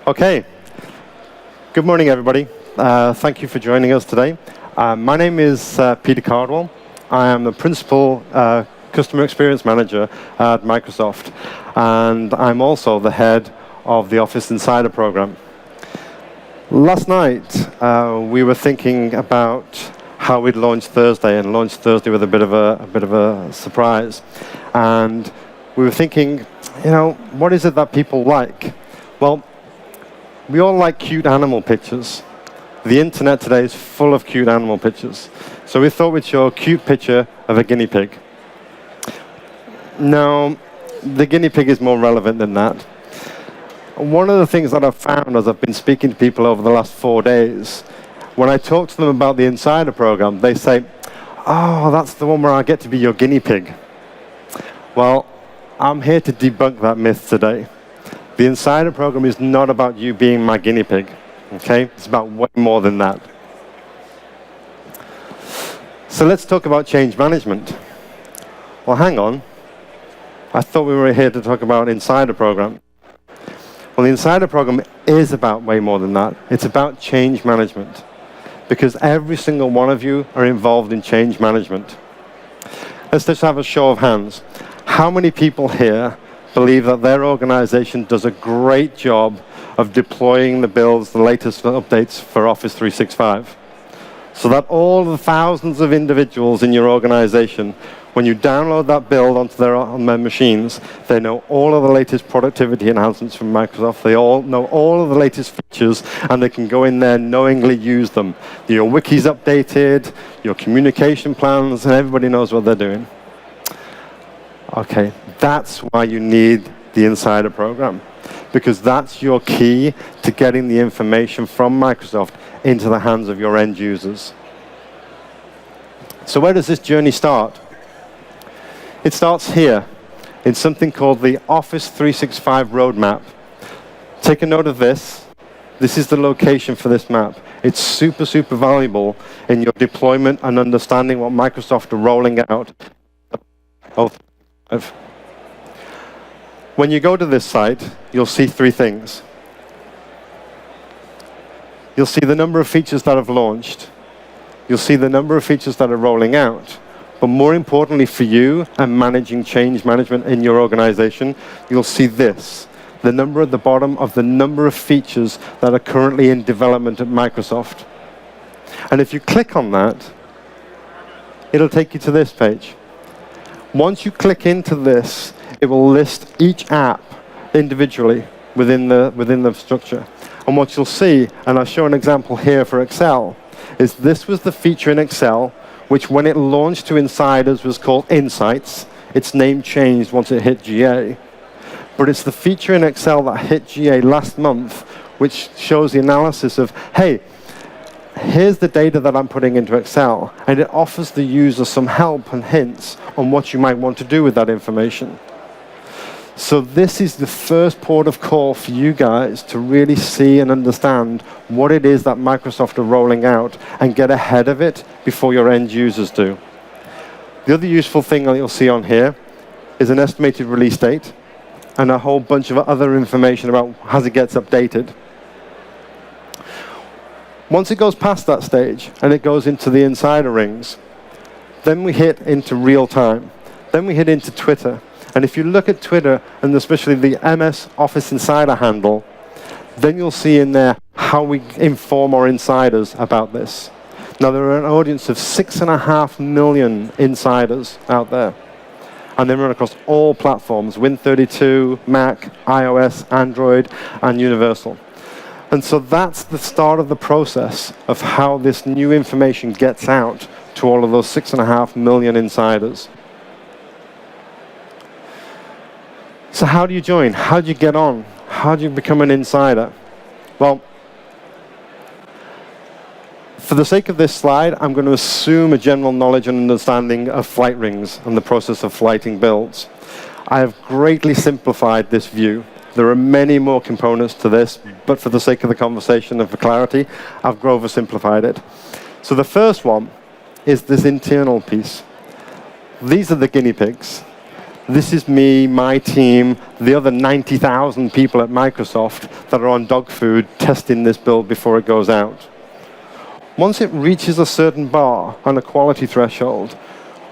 Okay. Good morning, everybody. Thank you for joining us today. My name is Peter Cardwell. I am the Principal Customer Experience Manager at Microsoft, and I'm also the head of the Office Insider program. Last night, we were thinking about how we'd launch Thursday, and launch Thursday with a bit of a surprise. And we were thinking, what is it that people like? Well, we all like cute animal pictures. The internet today is full of cute animal pictures. So we thought we'd show a cute picture of a guinea pig. Now, the guinea pig is more relevant than that. One of the things that I've found as I've been speaking to people over the last 4 days, when I talk to them about the Insider program, they say, oh, that's the one where I get to be your guinea pig. Well, I'm here to debunk that myth today. The Insider program is not about you being my guinea pig, okay? It's about way more than that. So let's talk about change management. Well, hang on. I thought we were here to talk about Insider program. Well, the Insider program is about way more than that. It's about change management, because every single one of you are involved in change management. Let's just have a show of hands. How many people here believe that their organization does a great job of deploying the builds, the latest updates for Office 365? So that all the thousands of individuals in your organization, when you download that build on their machines, they know all of the latest productivity enhancements from Microsoft. They all know all of the latest features, and they can go in there knowingly use them. Your wiki's updated, your communication plans, and everybody knows what they're doing. Okay, that's why you need the Insider program, because that's your key to getting the information from Microsoft into the hands of your end users. So where does this journey start? It starts here in something called the Office 365 roadmap. Take a note of this. This is the location for this map. It's super, super valuable in your deployment and understanding what Microsoft are rolling out. When you go to this site, you'll see three things. You'll see the number of features that have launched. You'll see the number of features that are rolling out. But more importantly for you and managing change management in your organization, you'll see this, the number at the bottom of the number of features that are currently in development at Microsoft. And if you click on that, it'll take you to this page. Once you click into this, it will list each app individually within the structure. And what you'll see, and I'll show an example here for Excel, is this was the feature in Excel, which when it launched to insiders was called Insights. Its name changed once it hit GA. But it's the feature in Excel that hit GA last month, which shows the analysis of, hey, here's the data that I'm putting into Excel, and it offers the user some help and hints on what you might want to do with that information. So this is the first port of call for you guys to really see and understand what it is that Microsoft are rolling out and get ahead of it before your end users do. The other useful thing that you'll see on here is an estimated release date and a whole bunch of other information about as it gets updated. Once it goes past that stage and it goes into the insider rings, then we hit into real time. Then we hit into Twitter. And if you look at Twitter, and especially the MS Office Insider handle, then you'll see in there how we inform our insiders about this. Now, there are an audience of 6.5 million insiders out there. And they run across all platforms, Win32, Mac, iOS, Android, and Universal. And so that's the start of the process of how this new information gets out to all of those 6.5 million insiders. So how do you join? How do you get on? How do you become an insider? Well, for the sake of this slide, I'm going to assume a general knowledge and understanding of flight rings and the process of flighting builds. I have greatly simplified this view. There are many more components to this, but for the sake of the conversation and for clarity, I've oversimplified it. So the first one is this internal piece. These are the guinea pigs. This is me, my team, the other 90,000 people at Microsoft that are on dog food testing this build before it goes out. Once it reaches a certain bar and a quality threshold,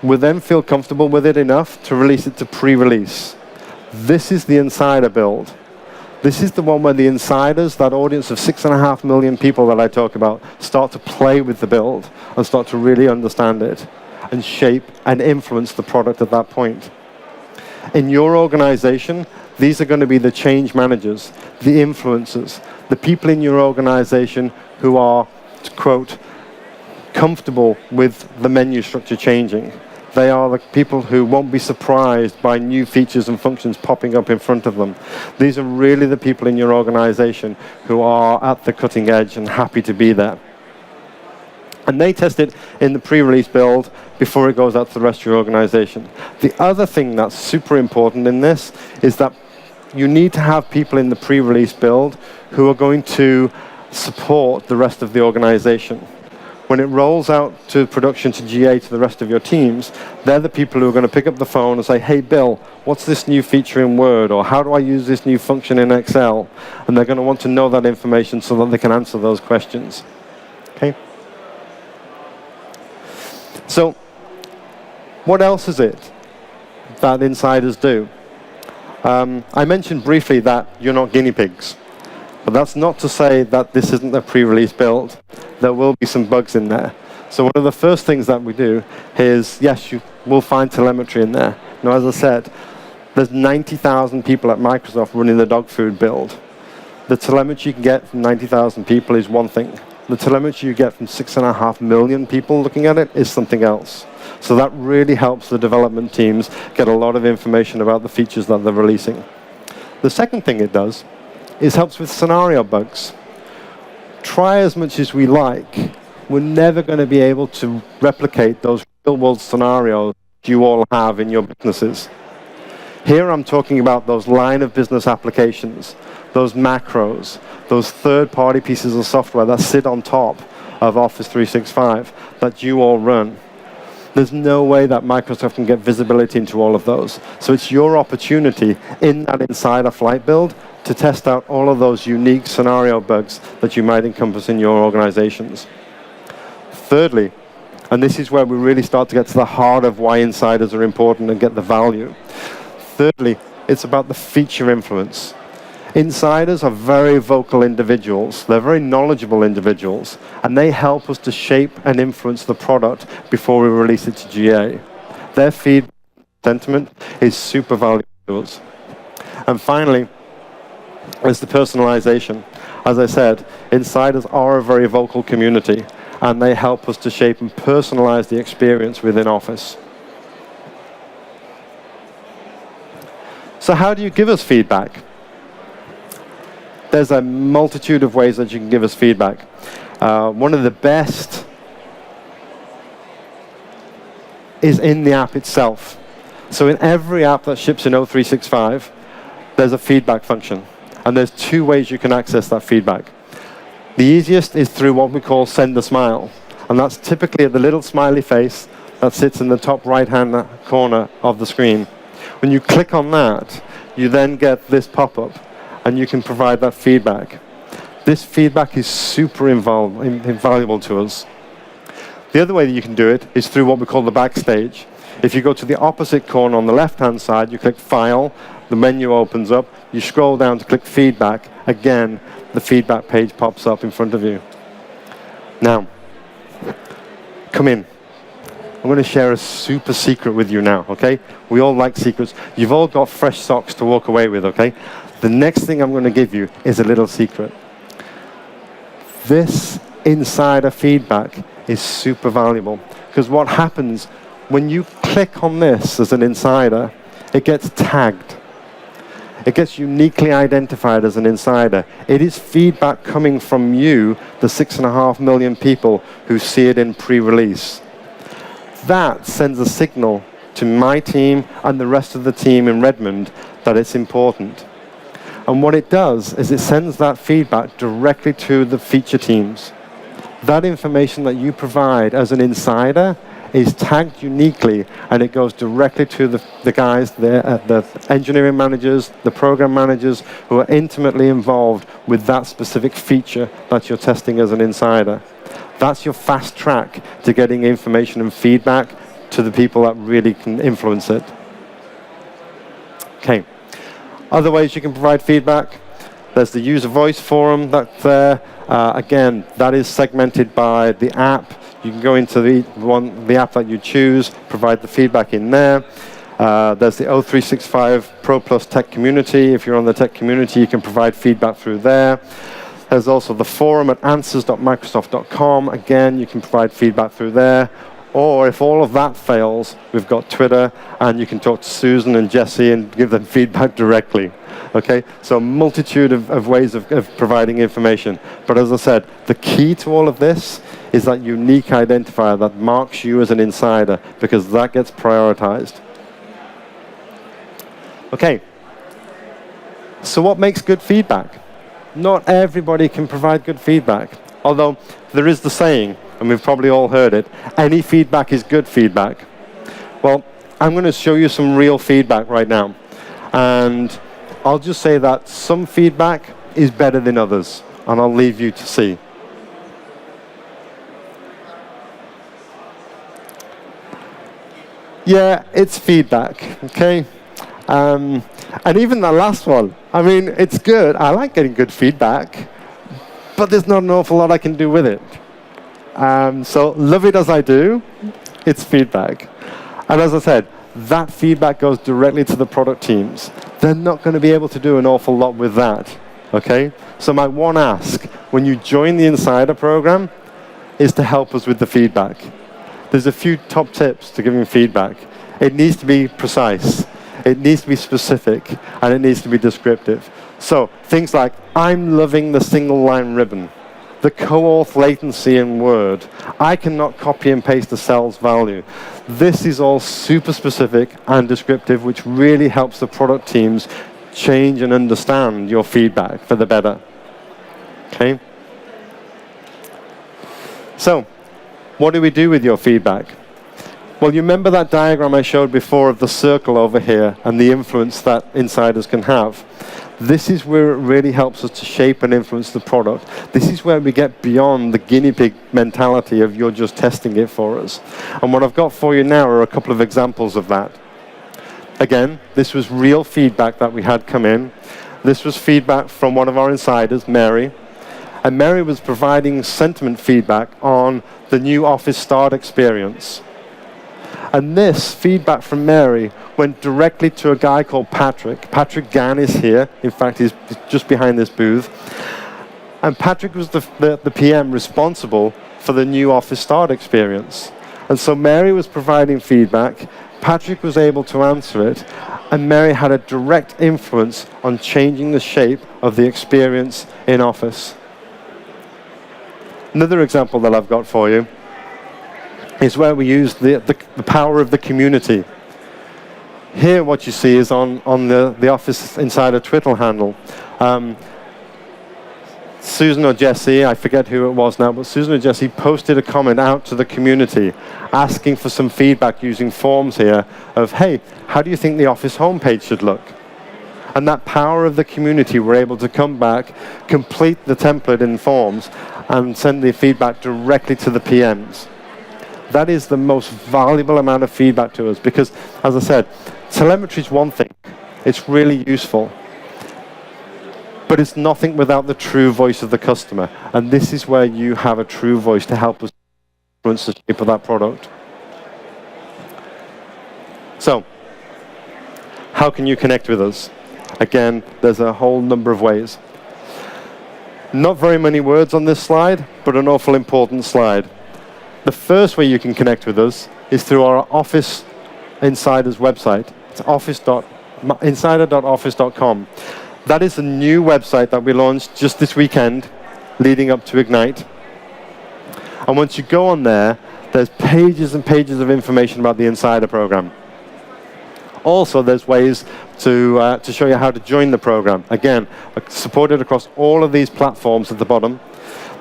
we'll then feel comfortable with it enough to release it to pre-release. This is the insider build. This is the one where the insiders, that audience of 6.5 million people that I talk about, start to play with the build and start to really understand it and shape and influence the product at that point. In your organization, these are going to be the change managers, the influencers, the people in your organization who are, to quote, comfortable with the menu structure changing. They are the people who won't be surprised by new features and functions popping up in front of them. These are really the people in your organization who are at the cutting edge and happy to be there. And they test it in the pre-release build before it goes out to the rest of your organization. The other thing that's super important in this is that you need to have people in the pre-release build who are going to support the rest of the organization. When it rolls out to production, to GA, to the rest of your teams, they're the people who are going to pick up the phone and say, hey, Bill, what's this new feature in Word? Or how do I use this new function in Excel? And they're going to want to know that information so that they can answer those questions. Okay? So, what else is it that insiders do? I mentioned briefly that you're not guinea pigs. But that's not to say that this isn't a pre-release build. There will be some bugs in there. So one of the first things that we do is, yes, you will find telemetry in there. Now, as I said, there's 90,000 people at Microsoft running the dog food build. The telemetry you can get from 90,000 people is one thing. The telemetry you get from 6.5 million people looking at it is something else. So that really helps the development teams get a lot of information about the features that they're releasing. The second thing it does is helps with scenario bugs. Try as much as we like, we're never going to be able to replicate those real-world scenarios you all have in your businesses. Here I'm talking about those line of business applications, those macros, those third-party pieces of software that sit on top of Office 365 that you all run. There's no way that Microsoft can get visibility into all of those. So it's your opportunity in that insider flight build to test out all of those unique scenario bugs that you might encompass in your organizations. Thirdly, and this is where we really start to get to the heart of why insiders are important and get the value. Thirdly, it's about the feature influence. Insiders are very vocal individuals. They're very knowledgeable individuals, and they help us to shape and influence the product before we release it to GA. Their feedback sentiment is super valuable to us. And finally, is the personalization. As I said, insiders are a very vocal community, and they help us to shape and personalize the experience within Office. So how do you give us feedback? There's a multitude of ways that you can give us feedback. One of the best is in the app itself. So in every app that ships in O365, there's a feedback function. And there's two ways you can access that feedback. The easiest is through what we call send a smile. And that's typically the little smiley face that sits in the top right-hand corner of the screen. When you click on that, you then get this pop-up, and you can provide that feedback. This feedback is super invaluable to us. The other way that you can do it is through what we call the backstage. If you go to the opposite corner on the left-hand side, you click File, the menu opens up, you scroll down to click Feedback. Again, the feedback page pops up in front of you. Now, come in. I'm going to share a super secret with you now, okay? We all like secrets. You've all got fresh socks to walk away with, okay? The next thing I'm going to give you is a little secret. This insider feedback is super valuable, because what happens when you click on this as an insider, it gets tagged. It gets uniquely identified as an insider. It is feedback coming from you, the 6.5 million people who see it in pre-release. That sends a signal to my team and the rest of the team in Redmond that it's important. And what it does is it sends that feedback directly to the feature teams. That information that you provide as an insider is tagged uniquely, and it goes directly to the guys, the engineering managers, the program managers who are intimately involved with that specific feature that you're testing as an insider. That's your fast track to getting information and feedback to the people that really can influence it. Okay. Other ways you can provide feedback. There's the user voice forum that's there. Again, that is segmented by the app. You can go into the app that you choose, provide the feedback in there. There's the O365 Pro Plus Tech Community. If you're on the tech community, you can provide feedback through there. There's also the forum at answers.microsoft.com. Again, you can provide feedback through there. Or if all of that fails, we've got Twitter, and you can talk to Susan and Jesse and give them feedback directly. Okay, so a multitude of ways of providing information. But as I said, the key to all of this is that unique identifier that marks you as an insider, because that gets prioritized. Okay, so what makes good feedback? Not everybody can provide good feedback, although there is the saying, and we've probably all heard it, any feedback is good feedback. Well, I'm going to show you some real feedback right now. And I'll just say that some feedback is better than others, and I'll leave you to see. Yeah, it's feedback, okay? And even the last one, I mean, it's good. I like getting good feedback, but there's not an awful lot I can do with it. So love it as I do, it's feedback. And as I said, that feedback goes directly to the product teams. They're not going to be able to do an awful lot with that, okay? So my one ask, when you join the Insider program, is to help us with the feedback. There's a few top tips to giving feedback. It needs to be precise, it needs to be specific, and it needs to be descriptive. So things like, I'm loving the single line ribbon, the co-auth latency in Word. I cannot copy and paste the cell's value. This is all super specific and descriptive, which really helps the product teams change and understand your feedback for the better. Okay? So, what do we do with your feedback? Well, you remember that diagram I showed before of the circle over here and the influence that insiders can have? This is where it really helps us to shape and influence the product. This is where we get beyond the guinea pig mentality of you're just testing it for us. And what I've got for you now are a couple of examples of that. Again, this was real feedback that we had come in. This was feedback from one of our insiders, Mary. And Mary was providing sentiment feedback on the new Office Start experience. And this feedback from Mary went directly to a guy called Patrick. Patrick Gann is here. In fact, he's just behind this booth. And Patrick was the PM responsible for the new Office Start experience. And so Mary was providing feedback. Patrick was able to answer it. And Mary had a direct influence on changing the shape of the experience in Office. Another example that I've got for you is where we use the power of the community. Here what you see is on the Office Insider Twitter handle. Susan or Jesse, I forget who it was now, but Susan or Jesse posted a comment out to the community asking for some feedback using forms here of, hey, how do you think the Office homepage should look? And that power of the community, we're able to come back, complete the template in forms, and send the feedback directly to the PMs. That is the most valuable amount of feedback to us because, as I said, telemetry is one thing. It's really useful. But it's nothing without the true voice of the customer. And this is where you have a true voice to help us influence the shape of that product. So, how can you connect with us? Again, there's a whole number of ways. Not very many words on this slide, but an awful important slide. The first way you can connect with us is through our Office Insiders website. It's insider.office.com. That is a new website that we launched just this weekend, leading up to Ignite. And once you go on there, there's pages and pages of information about the Insider program. Also, there's ways to show you how to join the program. Again, supported across all of these platforms at the bottom.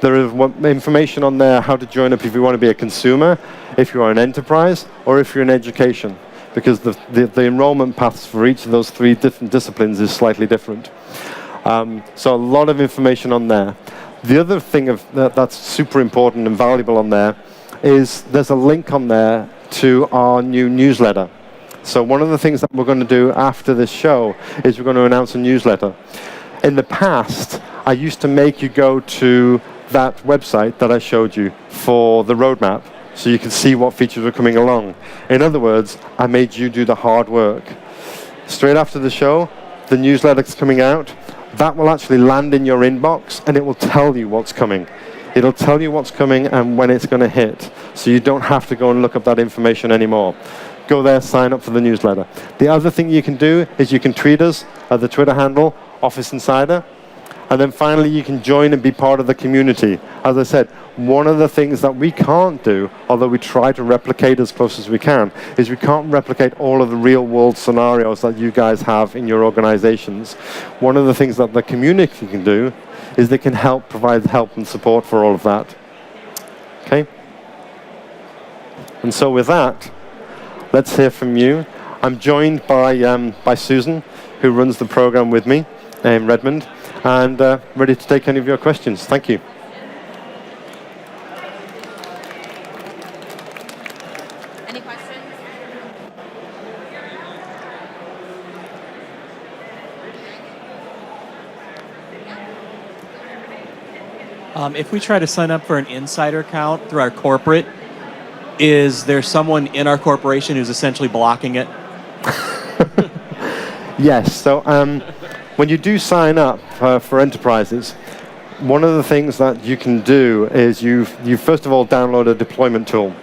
There is information on there how to join up if you want to be a consumer, if you are an enterprise, or if you're in education, because the enrollment paths for each of those 3 different disciplines is slightly different. So a lot of information on there. The other thing that's super important and valuable on there is there's a link on there to our new newsletter. So one of the things that we're going to do after this show is we're going to announce a newsletter. In the past, I used to make you go to that website that I showed you for the roadmap, so you can see what features are coming along. In other words, I made you do the hard work. Straight after the show, the newsletter's coming out. That will actually land in your inbox, and it will tell you what's coming. It'll tell you what's coming and when it's going to hit, so you don't have to go and look up that information anymore. Go there, sign up for the newsletter. The other thing you can do is you can tweet us at the Twitter handle, Office Insider, and then finally you can join and be part of the community. As I said, one of the things that we can't do, although we try to replicate as close as we can, is we can't replicate all of the real-world scenarios that you guys have in your organizations. One of the things that the community can do is they can provide help and support for all of that. Okay? And so with that, let's hear from you. I'm joined by Susan, who runs the program with me in Redmond, and ready to take any of your questions. Thank you. Any questions? If we try to sign up for an insider account through our corporate, is there someone in our corporation who's essentially blocking it? Yes. So when you do sign up for enterprises, one of the things that you can do is you first of all download a deployment tool.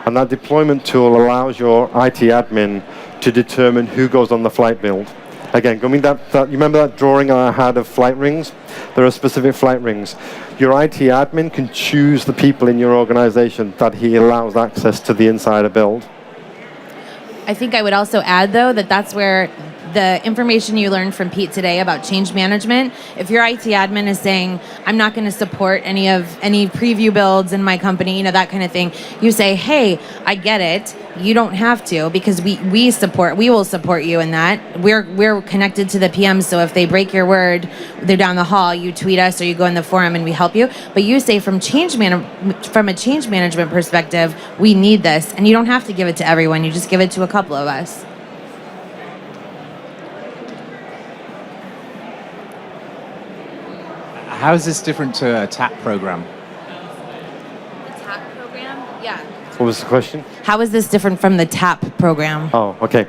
And that deployment tool allows your IT admin to determine who goes on the flight build. Again, you remember that drawing I had of flight rings? There are specific flight rings. Your IT admin can choose the people in your organization that he allows access to the insider build. I think I would also add, though, that that's where the information you learned from Pete today about change management, if your IT admin is saying, I'm not going to support any preview builds in my company, that kind of thing, you say, hey, I get it. You don't have to, because we will support you in that. We're connected to the PMs, so if they break your word, they're down the hall, you tweet us or you go in the forum and we help you. But you say from a change management perspective, we need this, and you don't have to give it to everyone. You just give it to a couple of us. How is this different to a TAP program? The TAP program? Yeah. What was the question? How is this different from the TAP program? Oh, okay.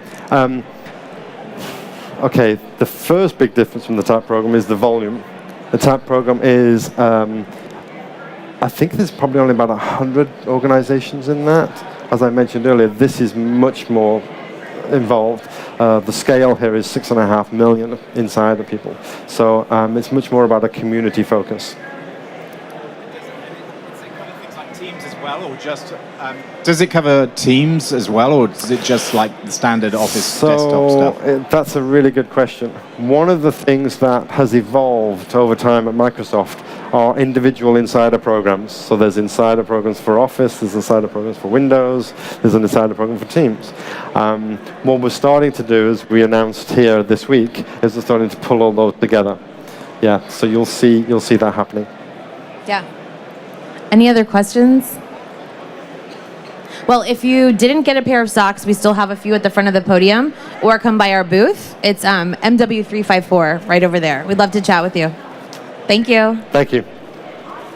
Okay, the first big difference from the TAP program is the volume. The TAP program is, I think there's probably only about 100 organizations in that. As I mentioned earlier, this is much more involved. The scale here is 6.5 million insider people. So it's much more about a community focus. Teams as well, or just does it cover Teams as well, or is it just like the standard Office desktop stuff? That's a really good question. One of the things that has evolved over time at Microsoft are individual insider programs. So there's insider programs for Office, there's insider programs for Windows, there's an insider program for Teams. What we're starting to do, as we announced here this week, is we're starting to pull all those together. Yeah, so you'll see that happening. Yeah. Any other questions? Well, if you didn't get a pair of socks, we still have a few at the front of the podium, or come by our booth. It's MW354 right over there. We'd love to chat with you. Thank you. Thank you.